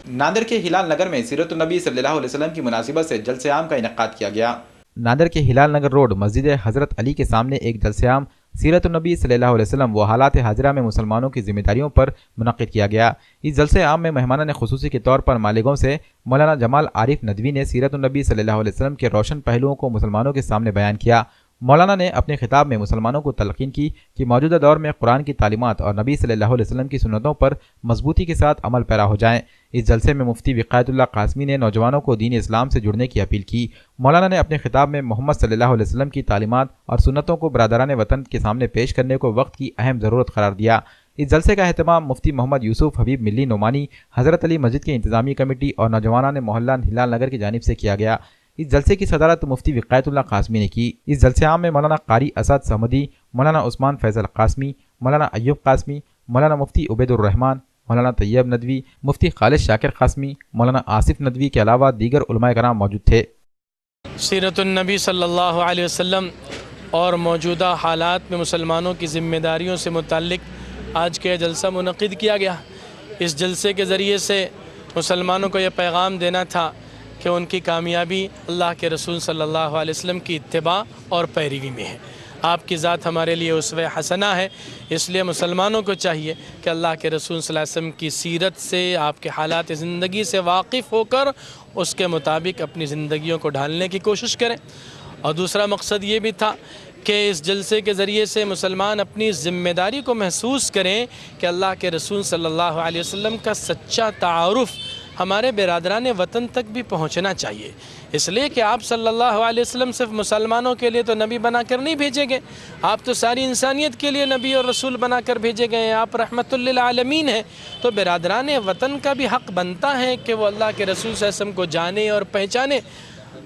नांदेड़ के हिलाल नगर में सीरत नबी सल्लल्लाहु अलैहि वसल्लम की मुनासिबत से जलसे आम का इनेकाद किया गया। नांदेड़ के हिलाल नगर रोड मस्जिद हज़रत अली के सामने एक जलसे आम सीरत नबी सल्लल्लाहु अलैहि वसल्लम व हालात हाजिरा में मुसलमानों की जिम्मेदारियों पर मुनक़िद किया गया। इस जलसे आम में मेहमानान खुसूसी के तौर पर मालिकों से मौलाना जमाल आरिफ नदवी ने सीरत नबी सल्लल्लाहु अलैहि वसल्लम के रोशन पहलुओं को मुसलमानों के सामने बयान किया। मौलाना ने अपने खिताब में मुसलमानों को तलकीन की कि मौजूदा दौर में कुरान की तालीमात और नबी सल्लल्लाहु अलैहि वसल्लम की सुन्नतों पर मजबूती के साथ अमल पैरा हो जाएं। इस जलसे में मुफ्ती विकायतुल्लाह कासमी ने नौजवानों को दीन इस्लाम से जुड़ने की अपील की। मौलाना ने अपने खिताब में मोहम्मद सल्लल्लाहु अलैहि वसल्लम की तालीमात और सुन्नतों को बरादरान वतन के सामने पेश करने को वक्त की अहम ज़रूरत करार दिया। इस जलसे का एहतमाम मुफ्ती मोहम्मद यूसुफ हबीब मिल्ली नोमानी, हज़रत अली मस्जिद की इंतजामी कमेटी और नौजवानान मोहल्ला हिलाल नगर की जानिब से किया गया। इस जलसे की सदारत मुफ्ती विकायतुल्लाह कासमी ने की। इस जलसे आम में मौलाना कारी असद सहमदी, मौलाना उस्मान फैज़ल कासमी, मौलाना अय्यूब कासमी, मौलाना मुफ्ती उबैदुर्रहमान, मौलाना तैयब नदवी, मुफ्ती खालिद शाकिर कासमी, मौलाना आसिफ नदवी के अलावा दीगर उलमाए कराम मौजूद थे। सीरतुन्नबी सल्लल्लाहु अलैहि वसल्लम और मौजूदा हालात में मुसलमानों की ज़िम्मेदारियों से मुताल्लिक़ आज के जलसा मुनक़िद किया गया। इस जलसे के ज़रिए से मुसलमानों को यह पैगाम देना था कि उनकी कामयाबी अल्लाह के रसूल सल्लल्लाहु अलैहि वसल्लम की इत्तिबा और पैरवी में है। आपकी ज़ात हमारे लिए उसवे हसना है, इसलिए मुसलमानों को चाहिए कि अल्लाह के रसूल सल्लल्लाहु अलैहि वसल्लम की सीरत से, आपके हालात ज़िंदगी से वाकिफ़ होकर उसके मुताबिक अपनी ज़िंदगियों को ढालने की कोशिश करें। और दूसरा मकसद ये भी था कि इस जलसे के ज़रिए से मुसलमान अपनी ज़िम्मेदारी को महसूस करें कि अल्लाह के रसूल सल्लल्लाहु अलैहि वसल्लम का सच्चा तारुफ़ हमारे बिरादरान वतन तक भी पहुँचना चाहिए। इसलिए कि आप सल्लल्लाहु अलैहि वसल्लम सिर्फ मुसलमानों के लिए तो नबी बनाकर नहीं भेजे गए, आप तो सारी इंसानियत के लिए नबी और रसूल बनाकर भेजे गए हैं। आप रहमतुल लिल आलमीन हैं, तो बिरादरान वतन का भी हक़ बनता है कि वो अल्लाह के रसूल सल्लल्लाहु अलैहि वसल्लम को जाने और पहचाने।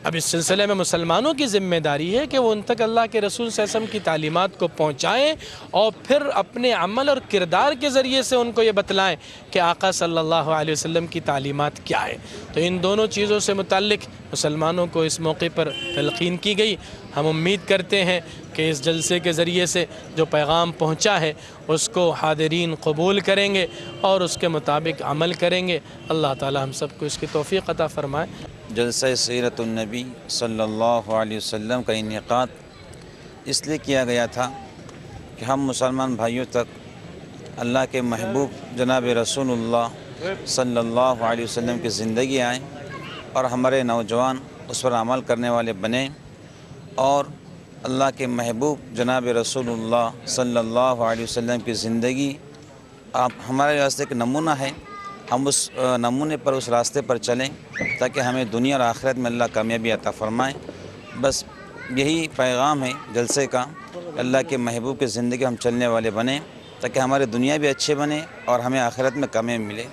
अब इस सिलसिले में मुसलमानों की ज़िम्मेदारी है कि वो उन तक अल्लाह के रसूल सल्लल्लाहु अलैहि वसल्लम की तालीमात को पहुँचाएँ और फिर अपने अमल और किरदार के ज़रिए से उनको ये बतलाएँ कि आका सल्लल्लाहु अलैहि वसल्लम की तालीमात क्या है। तो इन दोनों चीज़ों से मुताल्लिक़ मुसलमानों को इस मौके पर तलक़ीन की गई। हम उम्मीद करते हैं कि इस जलसे के ज़रिए से जो पैगाम पहुँचा है उसको हाज़रीन कबूल करेंगे और उसके मुताबिक अमल करेंगे। अल्लाह ताला हम सबको इसकी तौफ़ीक़ अता फ़रमाए। जलसा सीरतुन्नबी सल्लल्लाहु अलैहि वसल्लम का इनेकाद इसलिए किया गया था कि हम मुसलमान भाइयों तक अल्लाह के महबूब जनाब रसूलुल्लाह सल्लल्लाहु अलैहि वसल्लम की ज़िंदगी आए और हमारे नौजवान उस पर अमल करने वाले बने और अल्लाह के महबूब जनाब रसूलुल्लाह सल्लल्लाहु अलैहि वसल्लम की ज़िंदगी आप हमारे वास्ते एक नमूना है। हम उस नमूने पर, उस रास्ते पर चलें ताकि हमें दुनिया और आखिरत में अल्लाह कामयाबी अता फ़रमाए। बस यही पैगाम है जलसे का, अल्लाह के महबूब की ज़िंदगी हम चलने वाले बने ताकि हमारे दुनिया भी अच्छे बने और हमें आखिरत में कामयाबी मिले।